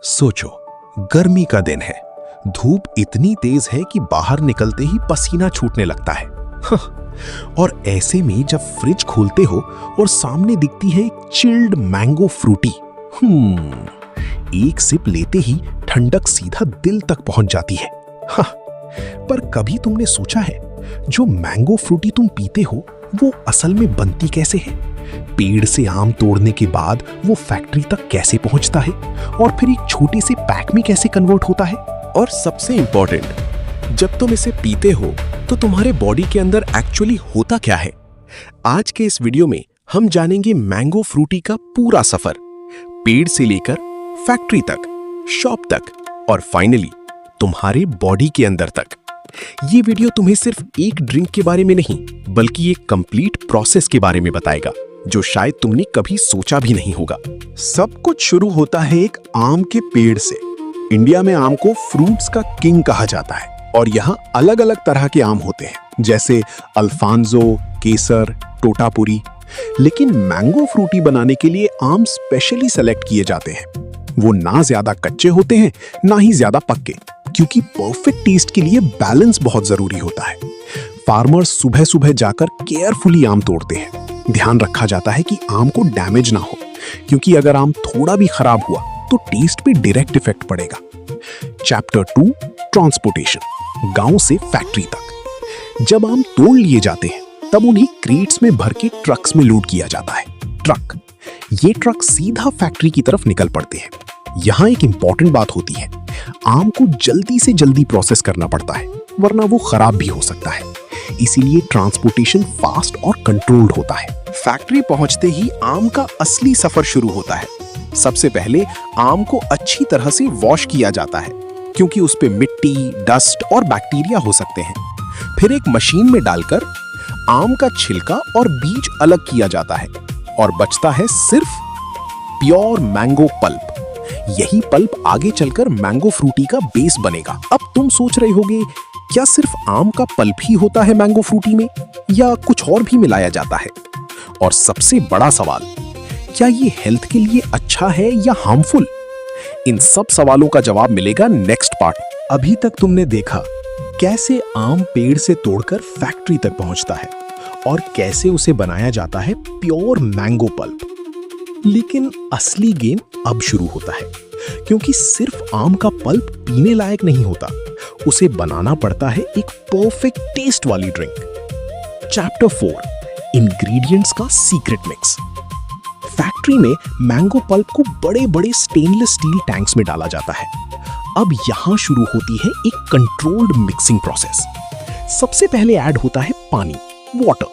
सोचो, गर्मी का दिन है। धूप इतनी तेज है कि बाहर निकलते ही पसीना छूटने लगता है। और ऐसे में जब फ्रिज खोलते हो और सामने दिखती है एक चिल्ड मैंगो फ्रूटी। एक सिप लेते ही ठंडक सीधा दिल तक पहुंच जाती है। पर कभी तुमने सोचा है, जो मैंगो फ्रूटी तुम पीते हो वो असल में बनती कैसे है? पेड़ से आम तोड़ने के बाद वो फैक्ट्री तक कैसे पहुंचता है और फिर एक छोटे से पैक में कैसे कन्वर्ट होता है? और सबसे इंपॉर्टेंट, जब तुम इसे पीते हो तो तुम्हारे बॉडी के अंदर एक्चुअली होता क्या है? आज के इस वीडियो में हम जानेंगे मैंगो फ्रूटी का पूरा सफर, पेड़ से लेकर फैक्ट्री तक, शॉप तक और फाइनली तुम्हारे बॉडी के अंदर तक। ये वीडियो तुम्हें सिर्फ एक ड्रिंक के बारे में नहीं, बल्कि एक कंप्लीट प्रोसेस के बारे में बताएगा, जो शायद तुमने कभी सोचा भी नहीं होगा। सब कुछ शुरू होता है एक आम के पेड़ से। इंडिया में आम को फ्रूट्स का किंग कहा जाता है और यहाँ अलग अलग तरह के आम होते हैं, जैसे अल्फांसो, केसर, तोतापुरी। लेकिन मैंगो फ्रूटी बनाने के लिए आम स्पेशली सेलेक्ट किए जाते हैं। वो ना ज्यादा कच्चे होते हैं, ना ही ज्यादा पक्के, क्योंकि परफेक्ट टेस्ट के लिए बैलेंस बहुत जरूरी होता है। फार्मर्स सुबह सुबह जाकर केयरफुली आम तोड़ते हैं। ध्यान रखा जाता है कि आम को डैमेज ना हो, क्योंकि अगर आम थोड़ा भी खराब हुआ तो टेस्ट पे डायरेक्ट इफेक्ट पड़ेगा। चैप्टर 2, ट्रांसपोर्टेशन, गांव से फैक्ट्री तक। जब आम तोड़ लिए जाते हैं तब उन्हें क्रेट्स में भर के ट्रक्स में लोड किया जाता है। ये ट्रक सीधा फैक्ट्री की तरफ निकल पड़ते हैं। यहाँ एक इंपॉर्टेंट बात होती है, आम को जल्दी से जल्दी प्रोसेस करना पड़ता है, वरना वो खराब भी हो सकता है। इसीलिए ट्रांसपोर्टेशन फास्ट और कंट्रोल्ड होता है। फैक्ट्री पहुंचते ही आम का असली सफर शुरू होता है। सबसे पहले आम को अच्छी तरह से वॉश किया जाता है, क्योंकि उस पे मिट्टी, डस्ट और बैक्टीरिया हो सकते हैं। फिर एक मशीन में डालकर आम का छिलका और बीज अलग किया जाता है और बचता है सिर्फ प्योर मैंगो पल्प। यही पल्प आगे चलकर मैंगो फ्रूटी का बेस बनेगा। अब तुम सोच रहे होगे, क्या सिर्फ आम का पल्प ही होता है मैंगो फ्रूटी में, या कुछ और भी मिलाया जाता है? और सबसे बड़ा सवाल, क्या ये हेल्थ के लिए अच्छा है या हार्मफुल? इन सब सवालों का जवाब मिलेगा नेक्स्ट पार्ट। अभी तक तुमने देखा कैसे आम पेड़ से तोड़कर फैक्ट्री तक पहुंचता है और कैसे उसे बनाया जाता है प्योर मैंगो पल्प। लेकिन असली गेम अब शुरू होता है, क्योंकि सिर्फ आम का पल्प पीने लायक नहीं होता, उसे बनाना पड़ता है एक परफेक्ट टेस्ट वाली ड्रिंक। चैप्टर 4, इंग्रेडिएंट्स का सीक्रेट मिक्स। फैक्ट्री में मैंगो पल्प को बड़े बड़े स्टेनलेस स्टील टैंक्स में डाला जाता है। अब यहां शुरू होती है एक कंट्रोल्ड मिक्सिंग प्रोसेस। सबसे पहले ऐड होता है पानी, वाटर,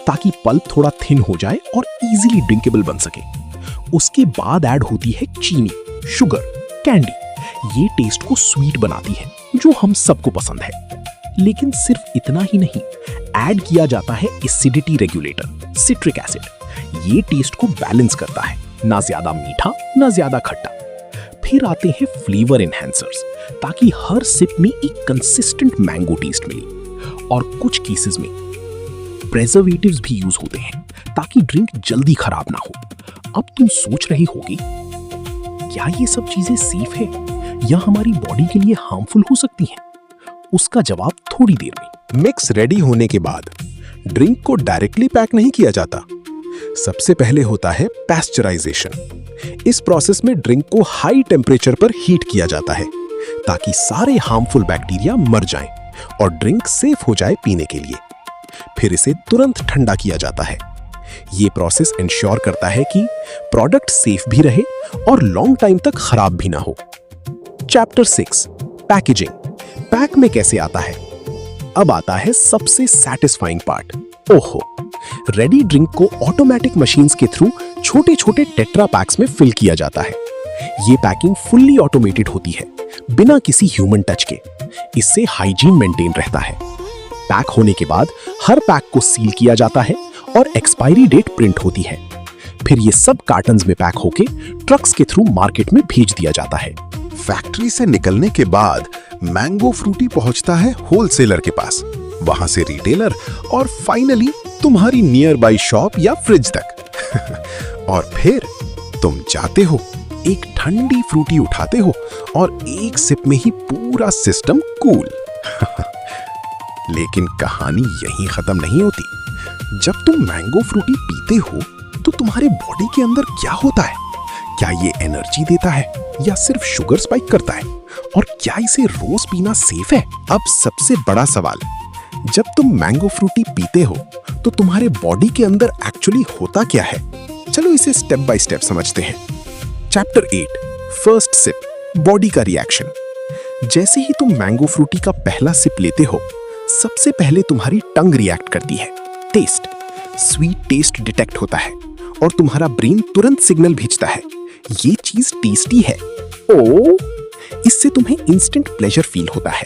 ताकि पल्प थोड़ा थिन हो जाए और इजीली ड्रिंकेबल बन सके। उसके बाद ऐड होती है चीनी, शुगर, कैंडी। ये टेस्ट को स्वीट बनाती है, जो हम सबको पसंद है। लेकिन सिर्फ इतना ही नहीं, ऐड किया जाता है एसिडिटी रेगुलेटर, सिट्रिक एसिड। ये टेस्ट को बैलेंस करता है, ना ज्यादा मीठा ना ज्यादा खट्टा। फिर आते हैं फ्लेवर एनहांसर्स, ताकि हर सिप में एक कंसिस्टेंट मैंगो टेस्ट मिले। और कुछ केसेस में प्रिजर्वेटिव्स भी यूज होते हैं, ताकि ड्रिंक जल्दी खराब ना हो। अब तुम सोच रही होगी, क्या ये सब चीजें सेफ है या हमारी बॉडी के लिए हार्मफुल हो सकती हैं? उसका जवाब थोड़ी देर में। मिक्स रेडी होने के बाद ड्रिंक को डायरेक्टली पैक नहीं किया जाता। सबसे पहले होता है पैस्चराइजेशन। इस प्रोसेस में ड्रिंक को हाई टेम्परेचर पर हीट किया जाता है, ताकि सारे हार्मफुल बैक्टीरिया मर जाएं और ड्रिंक सेफ हो जाए पीने के लिए। फिर इसे तुरंत ठंडा किया जाता है। ये प्रोसेस इंश्योर करता है कि प्रोडक्ट सेफ भी रहे और लॉन्ग टाइम तक खराब भी ना हो। Chapter 6, packaging. पैक में कैसे आता है? अब आता है सबसे सैटिस्फाइंग पार्ट। ओहो, रेडी ड्रिंक को ऑटोमेटिक मशीन्स के थ्रू छोटे छोटे टेट्रा पैक्स में फिल किया जाता है। ये पैकिंग फुल्ली ऑटोमेटेड होती है, बिना किसी ह्यूमन टच के। इससे हाइजीन मेंटेन रहता है। पैक होने के बाद हर पैक को सील किया जाता है और एक्सपायरी डेट प्रिंट होती है। फिर ये सब कार्टन्स में पैक होके ट्रक्स के थ्रू मार्केट में भेज दिया जाता है। फैक्ट्री से निकलने के बाद मैंगो फ्रूटी पहुंचता है होलसेलर के पास, वहां से रिटेलर और फाइनली तुम्हारी नियर बाई शॉप या फ्रिज तक। और फिर तुम जाते हो एक ठंडी फ्रूटी उठाते हो और एक सिप में ही पूरा सिस्टम कूल। लेकिन कहानी यहीं खत्म नहीं होती। जब तुम मैंगो फ्रूटी पीते हो तो तुम्हारे बॉडी के अंदर क्या होता है? क्या ये एनर्जी देता है या सिर्फ शुगर स्पाइक करता है? और क्या इसे रोज पीना सेफ है? अब सबसे बड़ा सवाल, जब तुम मैंगो फ्रूटी पीते हो तो तुम्हारे बॉडी के अंदर एक्चुअली होता क्या है? चलो इसे स्टेप बाय स्टेप समझते हैं। चैप्टर 8, फर्स्ट सिप, बॉडी का रिएक्शन। जैसे ही तुम मैंगो फ्रूटी का पहला सिप लेते हो, सबसे पहले तुम्हारी टंग रिएक्ट करती है। टेस्ट, स्वीट टेस्ट डिटेक्ट होता है और तुम्हारा ब्रेन तुरंत सिग्नल भेजता है, ये चीज टेस्टी है। ओ, इससे तुम्हें इंस्टेंट प्लेजर फील होता है।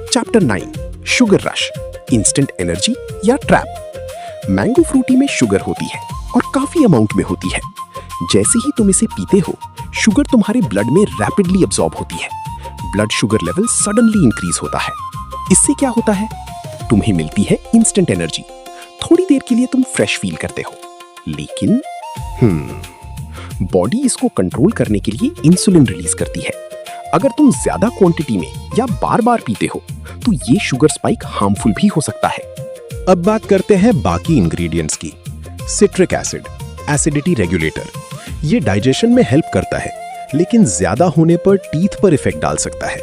Chapter 9, sugar rush, instant energy या ट्रैप। मैंगो फ्रूटी में शुगर होती है और काफी अमाउंट में होती है। जैसे ही तुम इसे पीते हो, शुगर तुम्हारे ब्लड में रैपिडली अब्सॉर्ब होती है। Blood sugar level suddenly increase होता है। इससे क्या होता है? तुम्हें मिलती है इंस्टेंट एनर्जी। थोड़ी देर के लिए तुम फ्रेश फील करते हो, लेकिन बॉडी इसको कंट्रोल करने के लिए इंसुलिन रिलीज करती है। अगर तुम ज्यादा क्वांटिटी में या बार बार पीते हो तो ये शुगर स्पाइक हार्मफुल भी हो सकता है। अब बात करते हैं बाकी इंग्रेडिएंट्स की। सिट्रिक एसिड, एसिडिटी रेगुलेटर, ये डाइजेशन में हेल्प करता है, लेकिन ज्यादा होने पर टीथ पर इफेक्ट डाल सकता है।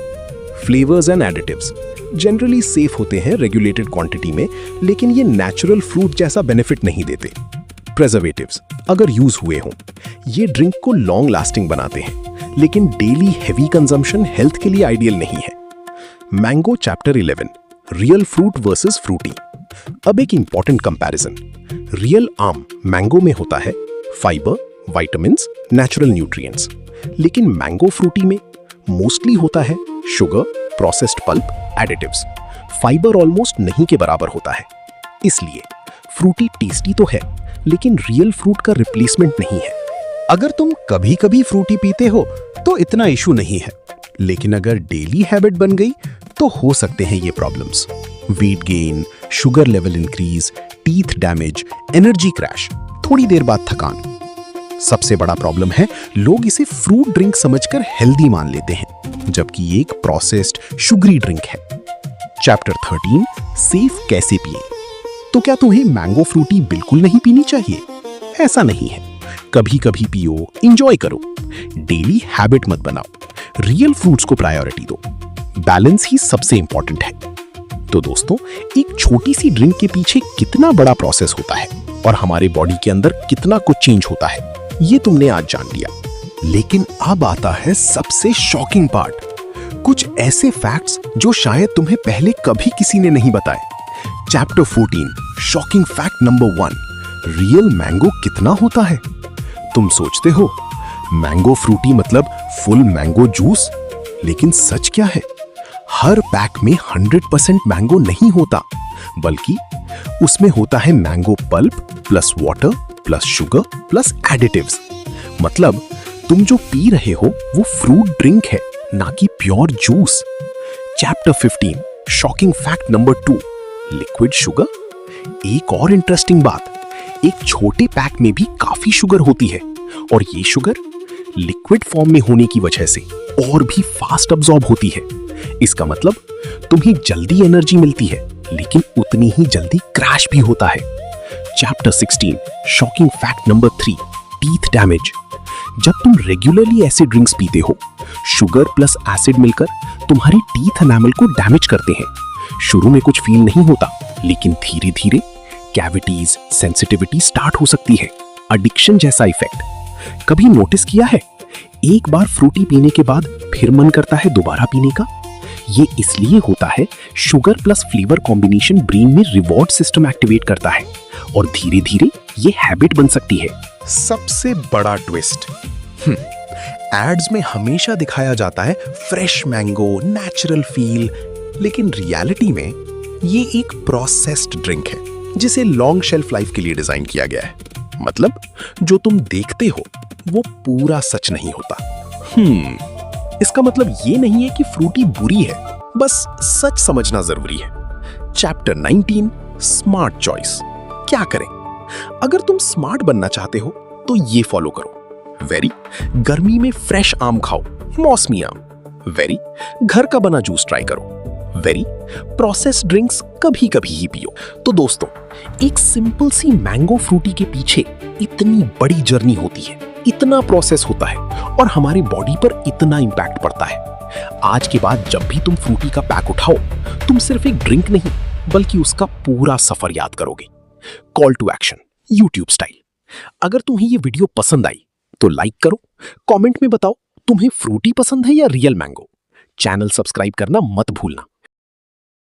Flavours and additives generally safe होते हैं रेगुलेटेड क्वांटिटी में, लेकिन ये नेचुरल फ्रूट जैसा बेनिफिट नहीं देते। प्रिजर्वेटिव्स अगर यूज हुए हों, ये ड्रिंक को लॉन्ग लास्टिंग बनाते हैं, लेकिन डेली हैवी कंजम्पशन हेल्थ के लिए आइडियल नहीं है। Mango chapter 11, real fruit versus Frooti. अब एक इंपॉर्टेंट कंपैरिजन। रियल आम मैंगो में होता है फाइबर, विटामिन्स, नेचुरल न्यूट्रिएंट्स, लेकिन मैंगो फ्रूटी में मोस्टली होता है sugar, processed pulp, additives. Fibre almost नहीं के बराबर होता है। इसलिए फ्रूटी टेस्टी तो है, लेकिन रियल फ्रूट का रिप्लेसमेंट नहीं है। अगर तुम कभी कभी फ्रूटी पीते हो तो इतना इशू नहीं है, लेकिन अगर डेली हैबिट बन गई तो हो सकते हैं ये problems. Weight gain, sugar level increase, teeth damage, energy crash, थोड़ी देर बाद थकान। सबसे बड़ा प्रॉब्लम है लोग इसे फ्रूट ड्रिंक समझकर हेल्दी मान लेते हैं, जबकि ये एक प्रोसेस्ड शुगरी ड्रिंक है। चैप्टर 13, सेफ कैसे पिए। तो क्या तुम्हें मैंगो फ्रूटी बिल्कुल नहीं पीनी चाहिए? ऐसा नहीं है। कभी कभी पियो, एंजॉय करो, डेली हैबिट मत बनाओ। रियल फ्रूट्स को प्रायोरिटी दो। बैलेंस ही सबसे इंपॉर्टेंट है। तो दोस्तों, एक छोटी सी ड्रिंक के पीछे कितना बड़ा प्रोसेस होता है और हमारे बॉडी के अंदर कितना कुछ चेंज होता है, ये तुमने आज जान लिया। लेकिन अब आता है सबसे शॉकिंग पार्ट, कुछ ऐसे फैक्ट्स जो शायद तुम्हें पहले कभी किसी ने नहीं बताए। Chapter 14, shocking fact number 1, real mango कितना होता है? तुम सोचते हो मैंगो फ्रूटी मतलब फुल मैंगो जूस, लेकिन सच क्या है? हर पैक में 100% मैंगो नहीं होता, बल्कि उसमें होता है mango pulp plus water plus sugar plus additives. मतलब तुम जो पी रहे हो वो फ्रूट ड्रिंक है, ना कि pure juice. Chapter 15, shocking fact number 2, liquid sugar. एक और इंटरेस्टिंग बात, एक छोटे पैक में भी काफी शुगर होती है, और ये शुगर लिक्विड फॉर्म में होने की वजह से और भी फास्ट अब्सॉर्ब होती है। इसका मतलब तुम्हें जल्दी एनर्जी मिलती है, लेकिन उतनी ही जल्दी क्रैश भी होता है। Chapter 16, shocking fact number 3, teeth damage. जब तुम रेगुलरली ऐसे ड्रिंक्स पीते हो, शुगर प्लस एसिड मिलकर तुम्हारी टीथ एनामल को डैमेज करते हैं। शुरू में कुछ फील नहीं होता, लेकिन धीरे धीरे कैविटीज, सेंसिटिविटी स्टार्ट हो सकती है। एडिक्शन जैसा इफेक्ट कभी नोटिस किया है? एक बार फ्रूटी पीने के बाद फिर मन करता है दोबारा पीने का। ये इसलिए होता है, sugar plus flavour combination brain में रिवॉर्ड सिस्टम एक्टिवेट करता है और धीरे धीरे ये हैबिट बन सकती है। सबसे बड़ा ट्विस्ट, एड्स में हमेशा दिखाया जाता है फ्रेश मैंगो, नेचुरल फील, लेकिन रियलिटी में ये एक प्रोसेस्ड ड्रिंक है जिसे लॉन्ग शेल्फ लाइफ के लिए डिजाइन किया गया है। मतलब जो तुम देखते हो वो पूरा सच नहीं होता। इसका मतलब ये नहीं है कि फ्रूटी बुरी है, बस सच समझना जरूरी है। Chapter 19, smart choice. क्या करें? अगर तुम स्मार्ट बनना चाहते हो तो ये फॉलो करो। वेरी गर्मी में फ्रेश आम खाओ, मौसमी आम। वेरी घर का बना जूस ट्राई करो। वेरी प्रोसेस ड्रिंक्स कभी कभी ही पियो। तो दोस्तों, एक सिंपल सी मैंगो फ्रूटी के पीछे इतनी बड़ी जर्नी होती है, इतना प्रोसेस होता है और हमारे बॉडी पर इतना इंपैक्ट पड़ता है। आज के बाद जब भी तुम फ्रूटी का पैक उठाओ, तुम सिर्फ एक ड्रिंक नहीं बल्कि उसका पूरा सफर याद करोगे। Call to action, YouTube style. अगर तुम्हें ये वीडियो पसंद आई तो लाइक करो, कमेंट में बताओ तुम्हें फ्रूटी पसंद है या रियल मैंगो। चैनल सब्सक्राइब करना मत भूलना।